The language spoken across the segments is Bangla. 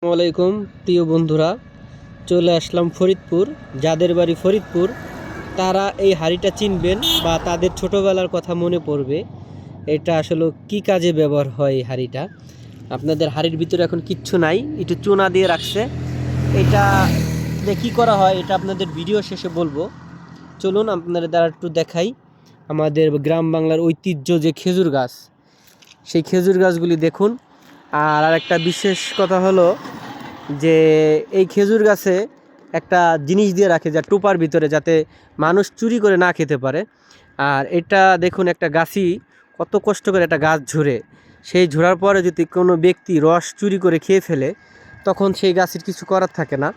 আসসালামাইকুম প্রিয় বন্ধুরা, চলে আসলাম ফরিদপুর। যাদের বাড়ি ফরিদপুর তারা এই হাঁড়িটা চিনবেন বা তাদের ছোটোবেলার কথা মনে পড়বে। এটা আসলে কি কাজে ব্যবহার হয় এই হাঁড়িটা। আপনাদের হাঁড়ির ভিতরে এখন কিচ্ছু নাই, একটু চুনা দিয়ে রাখছে। এটা কী করা হয় এটা আপনাদের ভিডিও শেষে বলবো। চলুন আপনাদের দ্বারা একটু দেখাই। আমাদের গ্রাম বাংলার ঐতিহ্য যে খেজুর গাছ, সেই খেজুর গাছগুলি দেখুন। আর আরেকটা বিশেষ কথা হলো যে এই খেজুর গাছে একটা জিনিস দিয়ে রাখে যা টোপার ভিতরে, যাতে মানুষ চুরি করে না খেতে পারে। আর এটা দেখুন, একটা গাছই কত কষ্ট করে একটা গাছ ঝরে, সেই ঝরার পরে যদি কোনো ব্যক্তি রস চুরি করে খেয়ে ফেলে, তখন সেই গাছের কিছু করার থাকে না।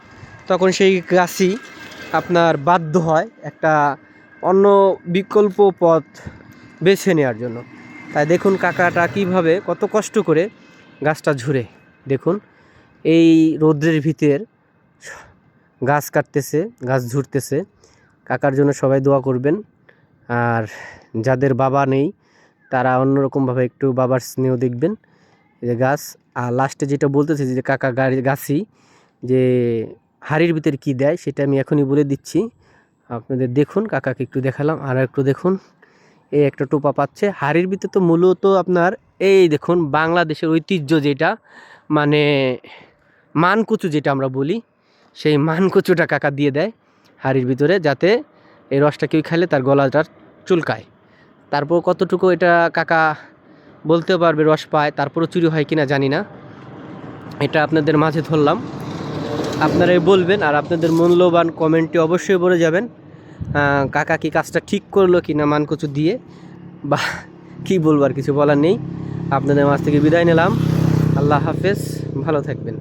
তখন সেই গাছই আপনার বাধ্য হয় একটা অন্য বিকল্প পথ বেছে নেওয়ার জন্য। তাই দেখুন কাকাটা কীভাবে কত কষ্ট করে গাছটা ঝুরে, দেখুন এই রৌদ্রের ভিতর গাছ কাটতেছে, গাছ ঝুরতেছে। কাকার জন্য সবাই দোয়া করবেন। আর যাদের বাবা নেই তারা অন্যরকমভাবে একটু বাবার স্নেহ দেখবেন। এই যে গাছ, আর লাস্টে যেটা বলতেছে যে কাকা গাছই যে হাড়ির ভিতরে কী দেয় সেটা আমি এখনই বলে দিচ্ছি আপনাদের। দেখুন কাকাকে একটু দেখালাম, আর একটু দেখুন এই একটা টোপা পাচ্ছে হাড়ির ভিতরে। তো মূলত আপনার এই দেখুন বাংলাদেশের ঐতিহ্য যেটা, মানে মানকচু যেটা আমরা বলি, সেই মানকচুটা কাকা দিয়ে দেয় হাড়ির ভিতরে, যাতে এই রসটা কেউ খাইলে তার গলাটা চুলকায়। তারপর কতটুকু এটা কাকা বলতে পারবে রস পায়, তারপরও চুরি হয় কিনা জানি না। এটা আপনাদের মাঝে ধরলাম, আপনারাই বলবেন। আর আপনাদের মূল্যবান কমেন্টে অবশ্যই বলে যাবেন কাকা কি কাজটা ঠিক করলো কি না মানকচু দিয়ে, বা কী বলবার কিছু বলার নেই। আপনাদের মাঝ থেকে বিদায় নিলাম। আল্লাহ হাফেজ, ভালো থাকবেন।